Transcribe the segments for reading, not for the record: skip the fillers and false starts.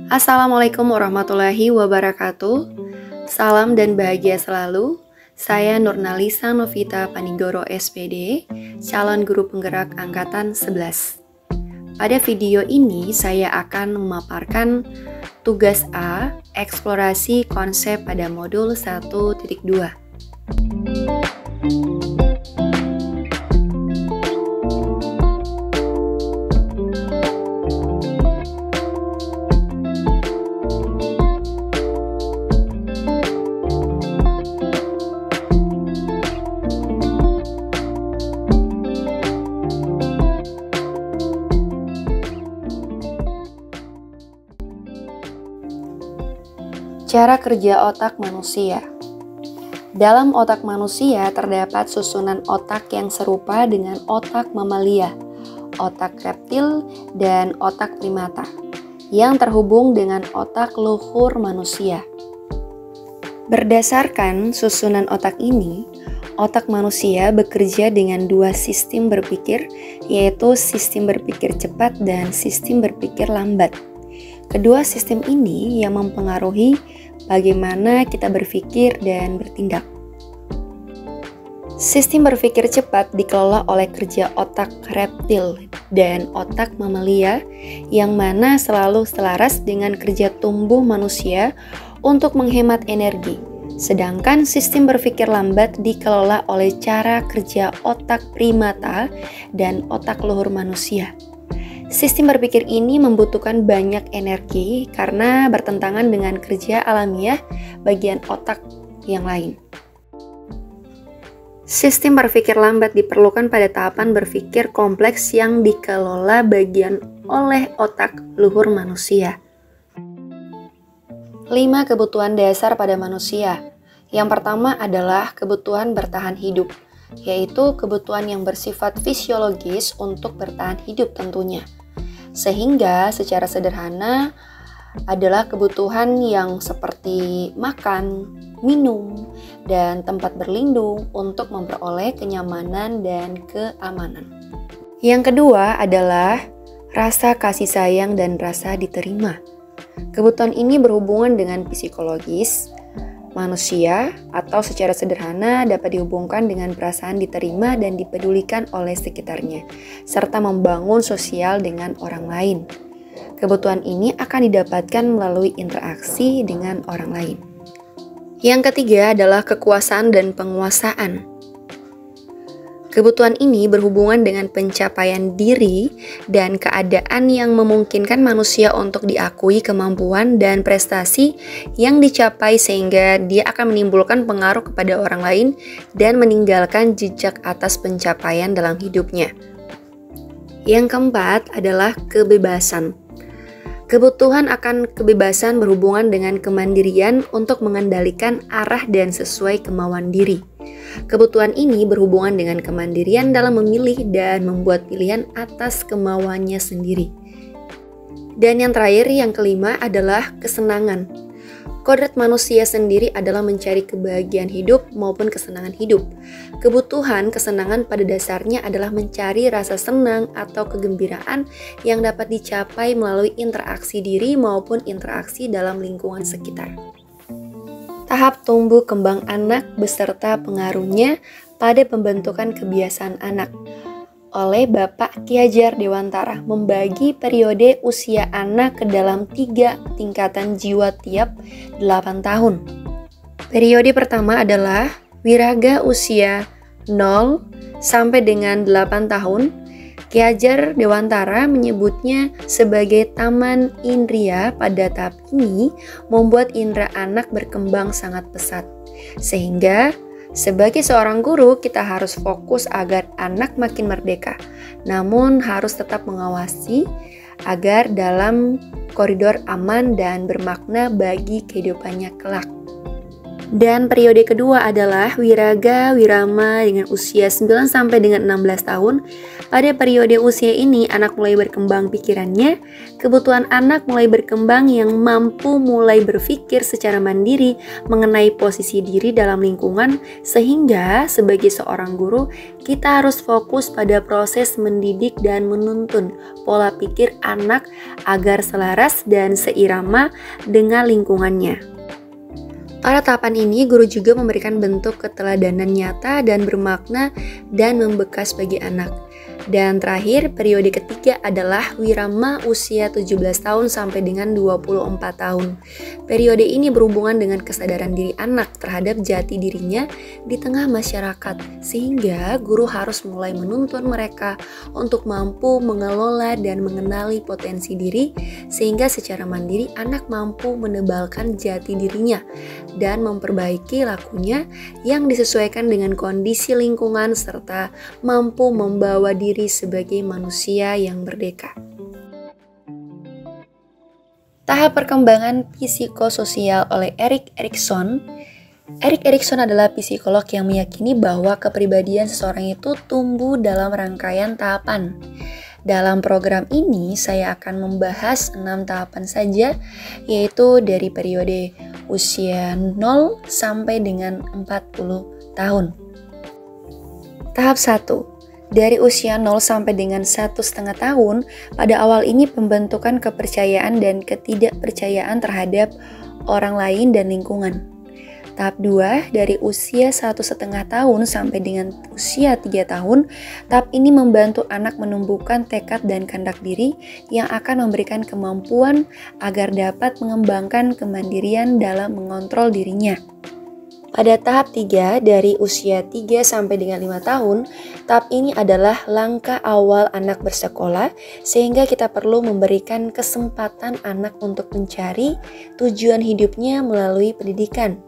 Assalamualaikum warahmatullahi wabarakatuh. Salam dan bahagia selalu. Saya Nurnalisa Novita Panigoro SPD, calon guru penggerak angkatan 11. Pada video ini saya akan memaparkan tugas A, eksplorasi konsep pada modul 1.2. Cara kerja otak manusia. Dalam otak manusia terdapat susunan otak yang serupa dengan otak mamalia, otak reptil, dan otak primata, yang terhubung dengan otak luhur manusia. Berdasarkan susunan otak ini, otak manusia bekerja dengan dua sistem berpikir, yaitu sistem berpikir cepat dan sistem berpikir lambat. Kedua sistem ini yang mempengaruhi bagaimana kita berpikir dan bertindak. Sistem berpikir cepat dikelola oleh kerja otak reptil dan otak mamalia, yang mana selalu selaras dengan kerja tumbuh manusia untuk menghemat energi. Sedangkan sistem berpikir lambat dikelola oleh cara kerja otak primata dan otak luhur manusia. Sistem berpikir ini membutuhkan banyak energi karena bertentangan dengan kerja alamiah bagian otak yang lain. Sistem berpikir lambat diperlukan pada tahapan berpikir kompleks yang dikelola bagian oleh otak luhur manusia. 5 kebutuhan dasar pada manusia. Yang pertama adalah kebutuhan bertahan hidup, yaitu kebutuhan yang bersifat fisiologis untuk bertahan hidup tentunya. Sehingga secara sederhana adalah kebutuhan yang seperti makan, minum, dan tempat berlindung untuk memperoleh kenyamanan dan keamanan. Yang kedua adalah rasa kasih sayang dan rasa diterima. Kebutuhan ini berhubungan dengan psikologis manusia, atau secara sederhana dapat dihubungkan dengan perasaan diterima dan dipedulikan oleh sekitarnya, serta membangun sosial dengan orang lain. Kebutuhan ini akan didapatkan melalui interaksi dengan orang lain. Yang ketiga adalah kekuasaan dan penguasaan. Kebutuhan ini berhubungan dengan pencapaian diri dan keadaan yang memungkinkan manusia untuk diakui kemampuan dan prestasi yang dicapai sehingga dia akan menimbulkan pengaruh kepada orang lain dan meninggalkan jejak atas pencapaian dalam hidupnya. Yang keempat adalah kebebasan. Kebutuhan akan kebebasan berhubungan dengan kemandirian untuk mengendalikan arah dan sesuai kemauan diri. Kebutuhan ini berhubungan dengan kemandirian dalam memilih dan membuat pilihan atas kemauannya sendiri. Dan yang terakhir, yang kelima adalah kesenangan. Kodrat manusia sendiri adalah mencari kebahagiaan hidup maupun kesenangan hidup. Kebutuhan kesenangan pada dasarnya adalah mencari rasa senang atau kegembiraan yang dapat dicapai melalui interaksi diri maupun interaksi dalam lingkungan sekitar. Tahap tumbuh kembang anak beserta pengaruhnya pada pembentukan kebiasaan anak. Oleh Bapak Ki Hajar Dewantara membagi periode usia anak ke dalam 3 tingkatan jiwa tiap 8 tahun. Periode pertama adalah wiraga usia 0 sampai dengan 8 tahun. Ki Hajar Dewantara menyebutnya sebagai taman indria. Pada tahap ini membuat indera anak berkembang sangat pesat. Sehingga sebagai seorang guru, kita harus fokus agar anak makin merdeka, namun harus tetap mengawasi agar dalam koridor aman dan bermakna bagi kehidupannya kelak. Dan periode kedua adalah wiraga wirama dengan usia 9 sampai dengan 16 tahun. Pada periode usia ini anak mulai berkembang pikirannya, kebutuhan anak mulai berkembang yang mampu mulai berpikir secara mandiri mengenai posisi diri dalam lingkungan, sehingga sebagai seorang guru kita harus fokus pada proses mendidik dan menuntun pola pikir anak agar selaras dan seirama dengan lingkungannya. Pada tahapan ini, guru juga memberikan bentuk keteladanan nyata dan bermakna dan membekas bagi anak. Dan terakhir, periode ketiga adalah wirama usia 17 tahun sampai dengan 24 tahun. Periode ini berhubungan dengan kesadaran diri anak terhadap jati dirinya di tengah masyarakat, sehingga guru harus mulai menuntun mereka untuk mampu mengelola dan mengenali potensi diri, sehingga secara mandiri anak mampu menebalkan jati dirinya dan memperbaiki lakunya yang disesuaikan dengan kondisi lingkungan serta mampu membawa diri sebagai manusia yang merdeka. Tahap perkembangan psikososial oleh Erik Erikson. Erik Erikson adalah psikolog yang meyakini bahwa kepribadian seseorang itu tumbuh dalam rangkaian tahapan. Dalam program ini saya akan membahas 6 tahapan saja, yaitu dari periode usia 0 sampai dengan 40 tahun. Tahap 1. Dari usia 0 sampai dengan 1,5 tahun, pada awal ini pembentukan kepercayaan dan ketidakpercayaan terhadap orang lain dan lingkungan. Tahap 2, dari usia 1,5 tahun sampai dengan usia 3 tahun, tahap ini membantu anak menumbuhkan tekad dan kehendak diri yang akan memberikan kemampuan agar dapat mengembangkan kemandirian dalam mengontrol dirinya. Pada tahap 3, dari usia 3 sampai dengan 5 tahun, tahap ini adalah langkah awal anak bersekolah, sehingga kita perlu memberikan kesempatan anak untuk mencari tujuan hidupnya melalui pendidikan.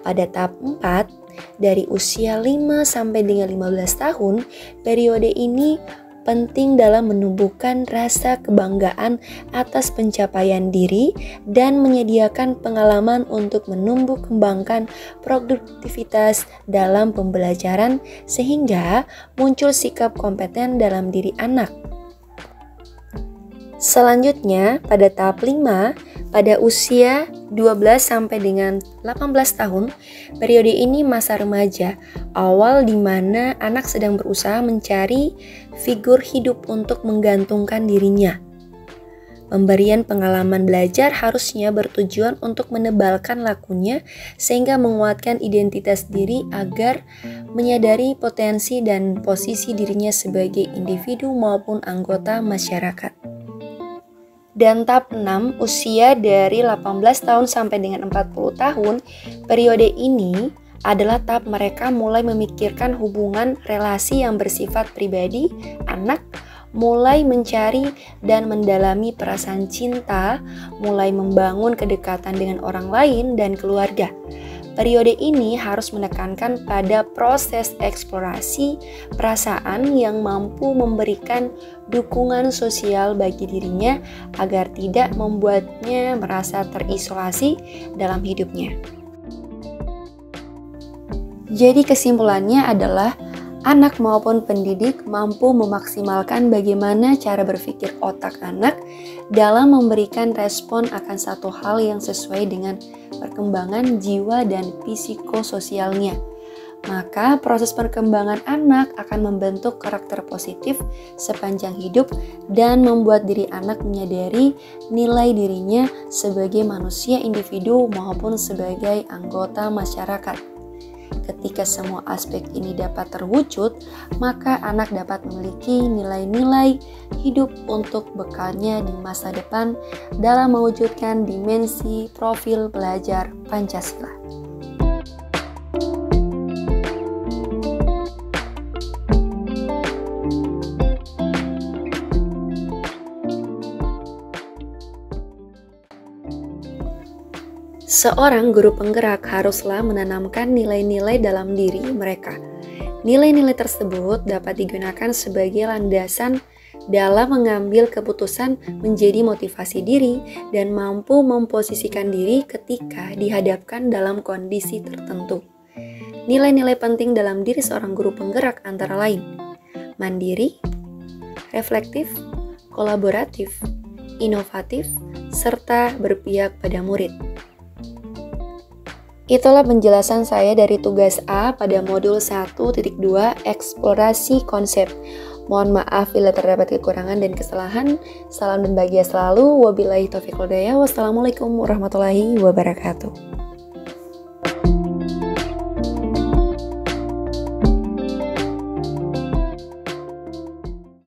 Pada tahap 4, dari usia 5 sampai dengan 15 tahun, periode ini penting dalam menumbuhkan rasa kebanggaan atas pencapaian diri dan menyediakan pengalaman untuk menumbuh kembangkan produktivitas dalam pembelajaran sehingga muncul sikap kompeten dalam diri anak. Selanjutnya, pada tahap 5, pada usia 12 sampai dengan 18 tahun, periode ini masa remaja, awal di mana anak sedang berusaha mencari figur hidup untuk menggantungkan dirinya. Pemberian pengalaman belajar harusnya bertujuan untuk menebalkan lakunya sehingga menguatkan identitas diri agar menyadari potensi dan posisi dirinya sebagai individu maupun anggota masyarakat. Dan tahap 6, usia dari 18 tahun sampai dengan 40 tahun, periode ini adalah tahap mereka mulai memikirkan hubungan relasi yang bersifat pribadi, anak mulai mencari dan mendalami perasaan cinta, mulai membangun kedekatan dengan orang lain dan keluarga. Periode ini harus menekankan pada proses eksplorasi perasaan yang mampu memberikan dukungan sosial bagi dirinya agar tidak membuatnya merasa terisolasi dalam hidupnya. Jadi kesimpulannya adalah anak maupun pendidik mampu memaksimalkan bagaimana cara berpikir otak anak dalam memberikan respon akan satu hal yang sesuai dengan perkembangan jiwa dan psikososialnya. Maka proses perkembangan anak akan membentuk karakter positif sepanjang hidup dan membuat diri anak menyadari nilai dirinya sebagai manusia individu maupun sebagai anggota masyarakat. Ketika semua aspek ini dapat terwujud, maka anak dapat memiliki nilai-nilai hidup untuk bekalnya di masa depan dalam mewujudkan dimensi profil belajar Pancasila. Seorang guru penggerak haruslah menanamkan nilai-nilai dalam diri mereka. Nilai-nilai tersebut dapat digunakan sebagai landasan dalam mengambil keputusan menjadi motivasi diri dan mampu memposisikan diri ketika dihadapkan dalam kondisi tertentu. Nilai-nilai penting dalam diri seorang guru penggerak antara lain: mandiri, reflektif, kolaboratif, inovatif, serta berpihak pada murid. Itulah penjelasan saya dari tugas A pada modul 1.2 eksplorasi konsep. Mohon maaf bila terdapat kekurangan dan kesalahan. Salam dan bahagia selalu. Wabillahi taufiq wal hidayah. Wassalamualaikum warahmatullahi wabarakatuh.